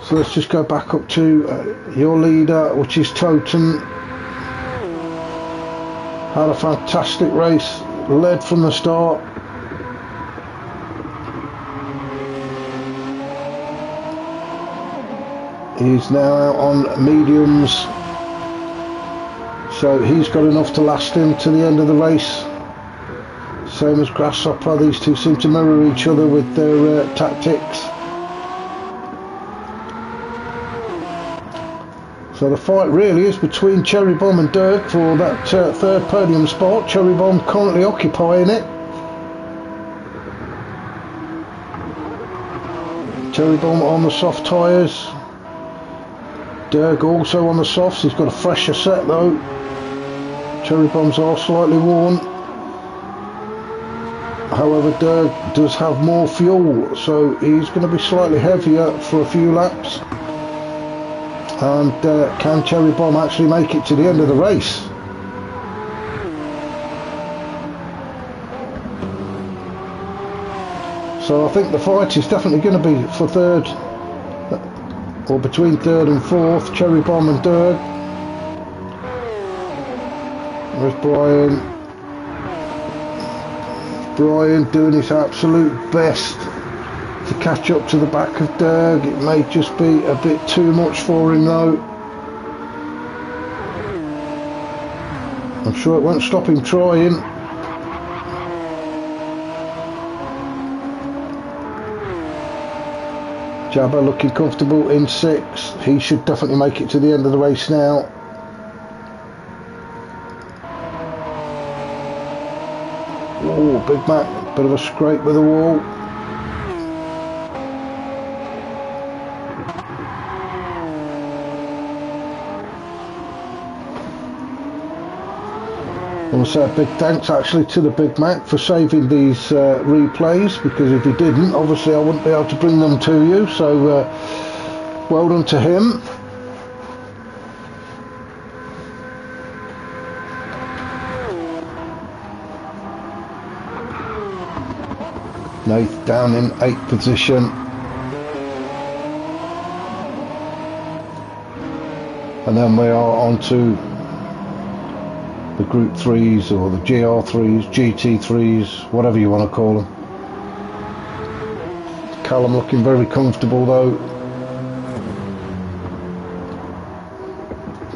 So let's just go back up to your leader, which is Toten. Had a fantastic race, led from the start. He's now out on mediums, so he's got enough to last him to the end of the race. Same as Grasshopper, these two seem to mirror each other with their tactics. So the fight really is between Cherry Bomb and Dirk for that third podium spot. Cherry Bomb currently occupying it. Cherry Bomb on the soft tyres. Dirk also on the softs. He's got a fresher set though. Cherry Bombs are slightly worn. However, Dirk does have more fuel, so he's going to be slightly heavier for a few laps. And can Cherry Bomb actually make it to the end of the race? So I think the fight is definitely going to be for third, or between third and fourth, Cherry Bomb and Dirk. There's Brian. Brian doing his absolute best to catch up to the back of Dirk. It may just be a bit too much for him though. I'm sure it won't stop him trying. Jabba looking comfortable in 6. He should definitely make it to the end of the race now. Oh, Big Mac, bit of a scrape with the wall. I want to say a big thanks actually to the Big Mac for saving these replays, because if he didn't, obviously I wouldn't be able to bring them to you, so well done to him. Nath down in 8th position. And then we are on to the Group 3s or the GR3s, GT3s, whatever you want to call them. Callum looking very comfortable though.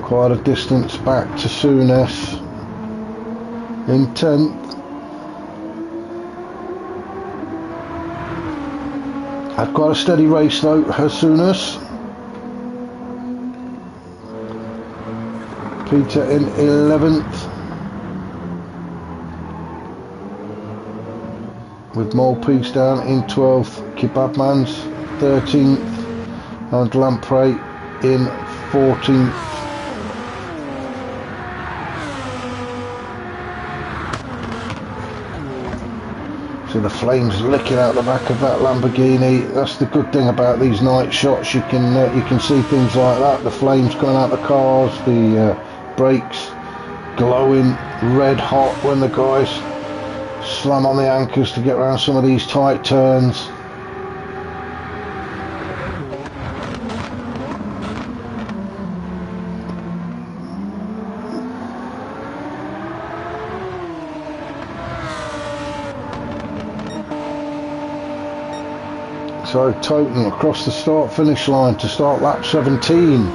Quite a distance back to Souness in 10th. Had quite a steady race though, Souness. Peter in 11th. With Molpeace down in 12th, Kebabman's 13th, and Lamprey in 14th. So the flames licking out the back of that Lamborghini. That's the good thing about these night shots. You can see things like that. The flames coming out the cars, the brakes glowing red hot when the guys slam on the anchors to get around some of these tight turns. So Toten across the start finish line to start lap 17.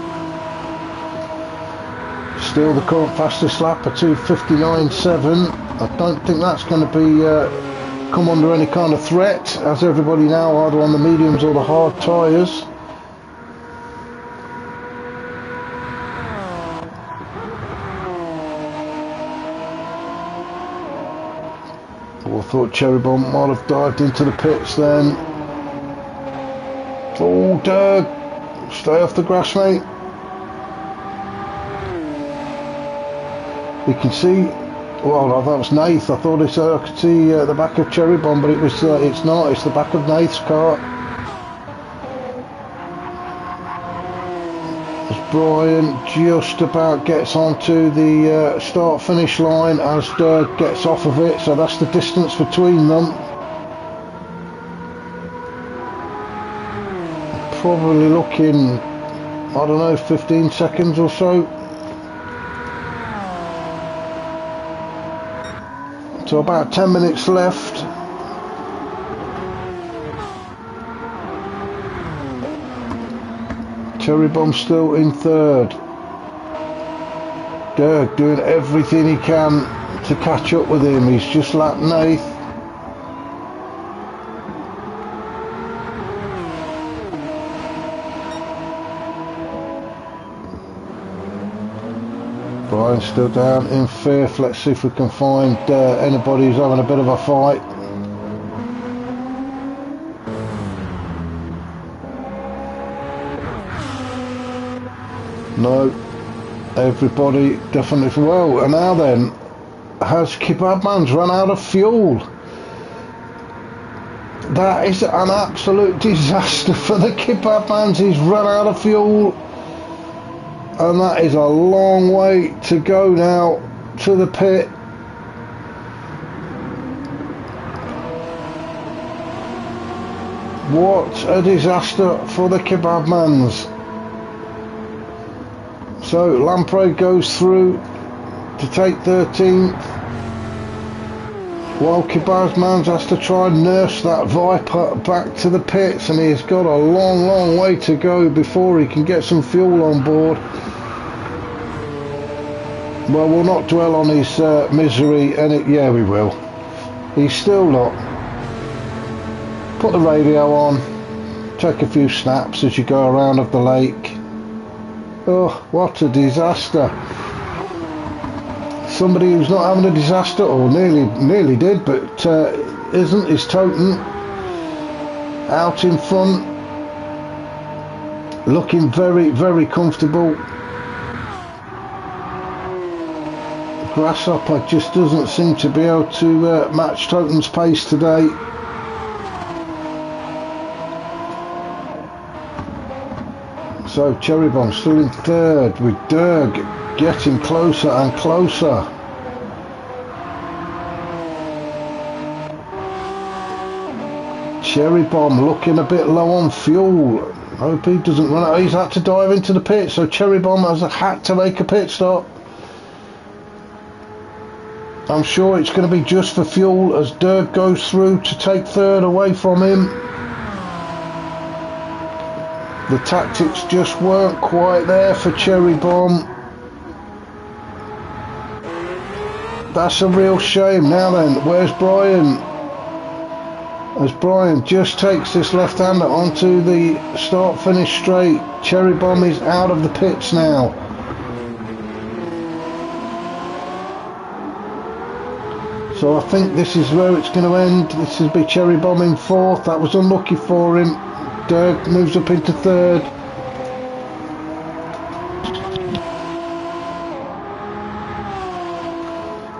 Still the current fastest lap, a 2:59.7. I don't think that's going to be come under any kind of threat, as everybody now either on the mediums or the hard tyres. Oh, I thought Cherry Bomb might have dived into the pits then. Oh, Dirk, stay off the grass, mate. You can see, well, that was Nath. I thought I could see the back of Cherry Bomb, but it's not. It's the back of Nath's car. As Brian just about gets onto the start finish line as Dirk gets off of it, so that's the distance between them. Probably looking, I don't know, 15 seconds or so. So about 10 minutes left. Cherry Bomb still in third. Dirk doing everything he can to catch up with him. He's just lapped Nath. Brian's still down in fifth. Let's see if we can find anybody who's having a bit of a fight. No, everybody definitely well. And now then, has Kebabman's run out of fuel? That is an absolute disaster for the Kebabmans. He's run out of fuel, and that is a long way to go now to the pit. What a disaster for the Kebabmans. So Lamprey goes through to take 13th, while Kebabmans has to try and nurse that Viper back to the pits, and he's got a long way to go before he can get some fuel on board. Well, we'll not dwell on his misery, and yeah, we will. He's still not. Put the radio on, take a few snaps as you go around of the lake. Oh, what a disaster. Somebody who's not having a disaster, or nearly did, but isn't, is Toten out in front, looking very comfortable. Grasshopper just doesn't seem to be able to match Toten's pace today. So Cherry Bomb still in third, with Dirk getting closer and closer. Cherry Bomb looking a bit low on fuel. Hope he doesn't run out. He's had to dive into the pit, so Cherry Bomb has had to make a pit stop. I'm sure it's going to be just for fuel as Dirk goes through to take third away from him. The tactics just weren't quite there for Cherry Bomb. That's a real shame. Now then, where's Brian? As Brian just takes this left-hander onto the start-finish straight, Cherry Bomb is out of the pits now. So I think this is where it's going to end. This will be Cherry Bomb in fourth. That was unlucky for him. Dirk moves up into third.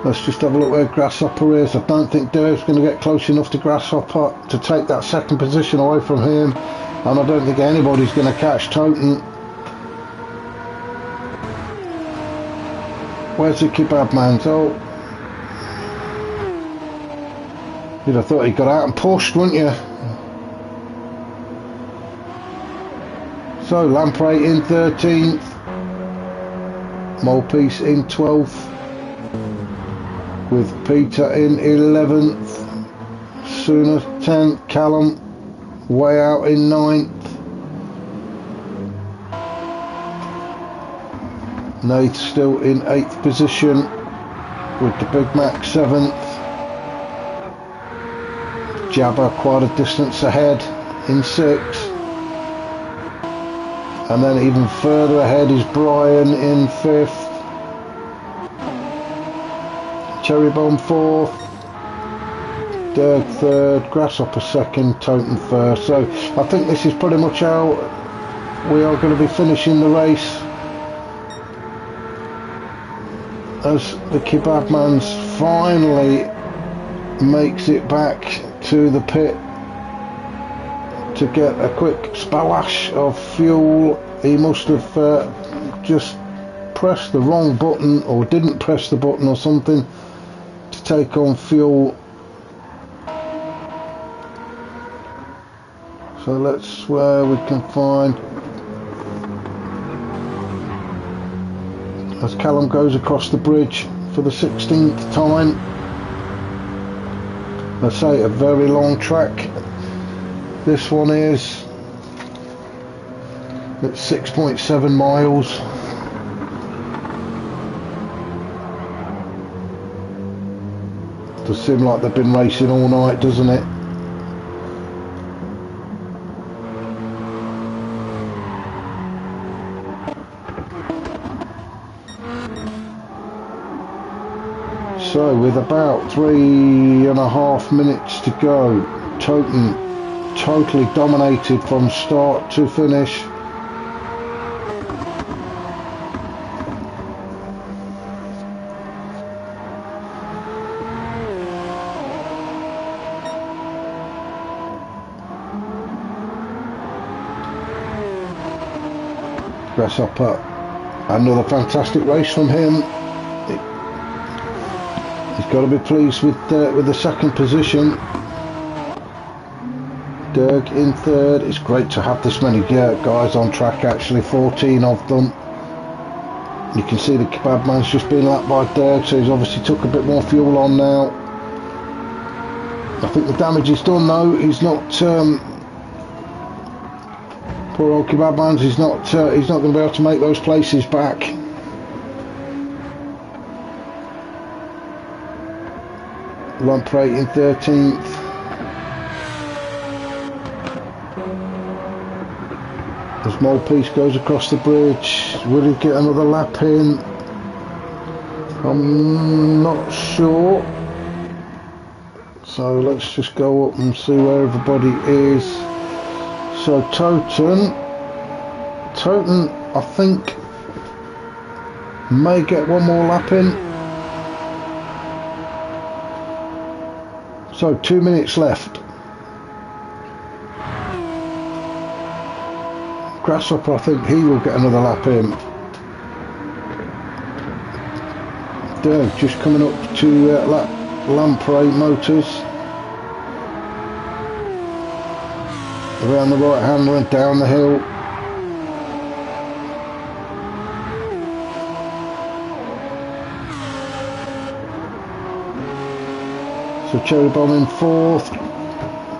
Let's just have a look where Grasshopper is. I don't think Dirk's going to get close enough to Grasshopper to take that second position away from him, and I don't think anybody's going to catch Toten. Where's the Kebabman? Oh, you'd have thought he got out and pushed, wouldn't you? So Lamprey in 13th, Molepiece in 12th, with Peter in 11th, Sooner 10th, Callum way out in 9th, Nate still in 8th position, with the Big Mac 7th, Jabba quite a distance ahead in 6th. And then even further ahead is Brian in 5th. Cherry Bomb 4th. Dirk 3rd. Grasshopper 2nd. Toten 1st. So I think this is pretty much how we are going to be finishing the race, as the Kebabman's finally makes it back to the pit to get a quick splash of fuel. He must have just pressed the wrong button, or didn't press the button or something to take on fuel. So let's swear we can find, as Callum goes across the bridge for the 16th time. I say a very long track this one is. It's 6.7 miles. Does seem like they've been racing all night, doesn't it? So with about 3.5 minutes to go, Toten totally dominated from start to finish. Grasshopper, another fantastic race from him. He's got to be pleased with the second position. Derg in third. It's great to have this many guys on track, actually 14 of them. You can see the kebab man's just been lapped by Derg, so he's obviously took a bit more fuel on now. I think the damage is done though. He's not poor old kebab man's, he's not going to be able to make those places back. Lamprey in 13th. As Molepiece goes across the bridge, will he get another lap in? I'm not sure. So let's just go up and see where everybody is. So Toten, I think, may get one more lap in. So 2 minutes left. Grasshopper, I think he will get another lap in. Derg just coming up to Lamprey Motors. Around the right hander and down the hill. So Cherry Bomb in fourth.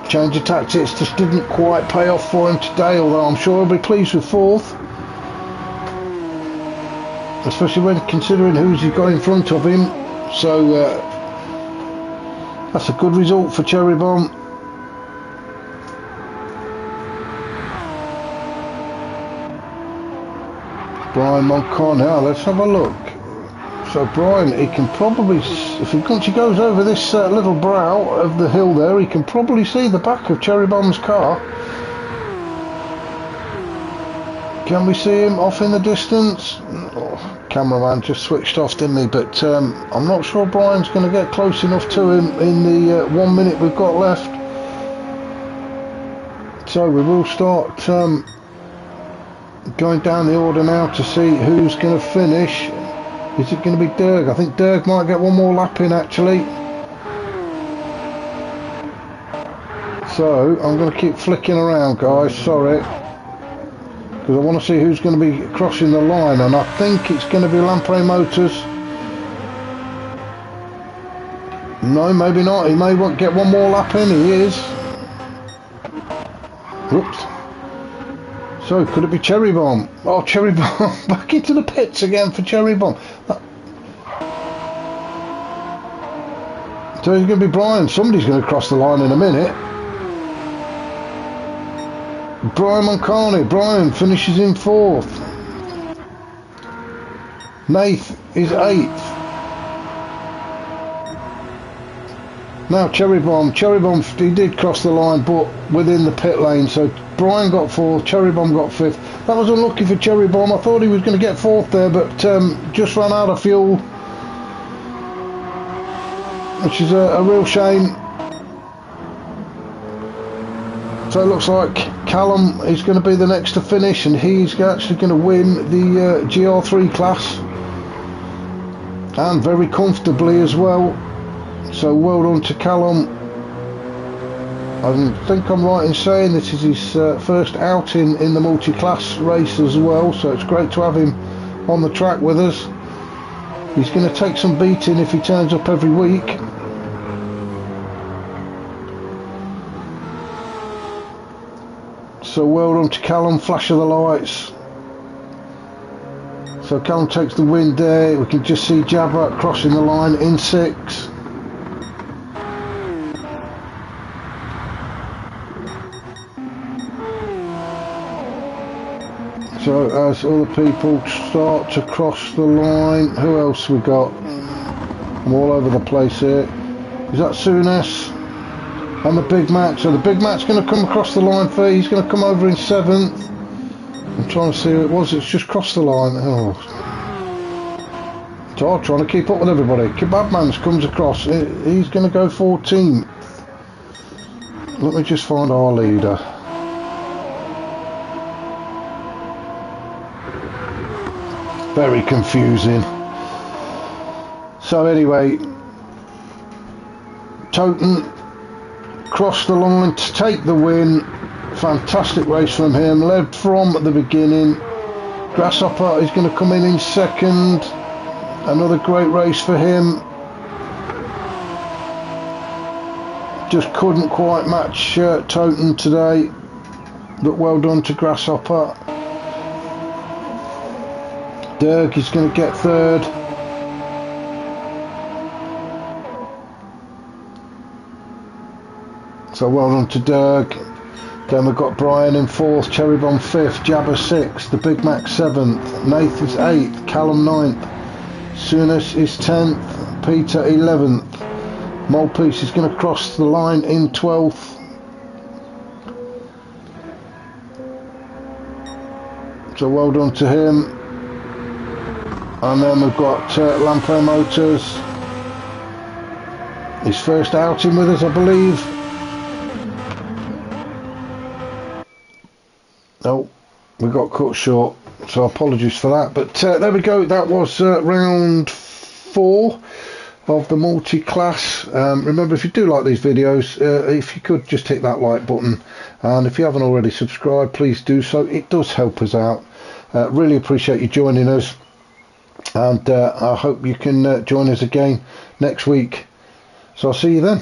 Change of tactics just didn't quite pay off for him today, although I'm sure he'll be pleased with fourth. Especially when considering who's he got in front of him. So that's a good result for Cherry Bomb. Brian Moncon, now let's have a look. So Brian, he can probably, if he goes over this little brow of the hill there, he can probably see the back of Cherry Bomb's car. Can we see him off in the distance? Oh, cameraman just switched off, didn't he? But I'm not sure Brian's going to get close enough to him in the 1 minute we've got left. So we will start going down the order now to see who's going to finish. Is it going to be Derg? I think Derg might get one more lap in actually. So I'm going to keep flicking around, guys, sorry, because I want to see who's going to be crossing the line, and I think it's going to be Lamprey Motors. No, maybe not. He may get one more lap in. He is. Whoops. So could it be Cherry Bomb? Oh, Cherry Bomb back into the pits again for Cherry Bomb. So it's going to be Brian. Somebody's going to cross the line in a minute. Brian Moncani. Brian finishes in fourth. Nath is eighth. Now Cherry Bomb, he did cross the line, but within the pit lane. So Brian got fourth, Cherry Bomb got fifth. That was unlucky for Cherry Bomb. I thought he was going to get fourth there, but just ran out of fuel, which is a real shame. So it looks like Callum is going to be the next to finish, and he's actually going to win the GR3 class, and very comfortably as well. So well done to Callum. I think I'm right in saying this is his first outing in the multi-class race as well, so it's great to have him on the track with us. He's going to take some beating if he turns up every week. So well done to Callum, flash of the lights. So Callum takes the win there. We can just see Jabba crossing the line in 6. So as other people start to cross the line, who else we got? I'm all over the place here. Is that Souness? And the Big Mac. So the Big Mac's going to come across the line for, he's going to come over in 7th. I'm trying to see who it was, it's just crossed the line. Oh. So I'm trying to keep up with everybody. Kebabman's comes across, he's going to go 14th. Let me just find our leader. Very confusing. So anyway, Toten crossed the line to take the win. Fantastic race from him, led from the beginning. Grasshopper is going to come in 2nd. Another great race for him. Just couldn't quite match Toten today, but well done to Grasshopper. Dirk is going to get 3rd. So well done to Dirk. Then we've got Brian in 4th, Cherry Bomb 5th, Jabba 6th, the Big Mac 7th, Nathan's 8th, Callum 9th, Souness is 10th, Peter 11th. Molpiece is going to cross the line in 12th. So well done to him. And then we've got Lampo Motors, his first outing with us, I believe. Oh, we got cut short, so apologies for that. But there we go, that was round 4 of the multi-class. Remember, if you do like these videos, if you could just hit that like button, and if you haven't already subscribed, please do so. It does help us out. Really appreciate you joining us. And I hope you can join us again next week. So I'll see you then.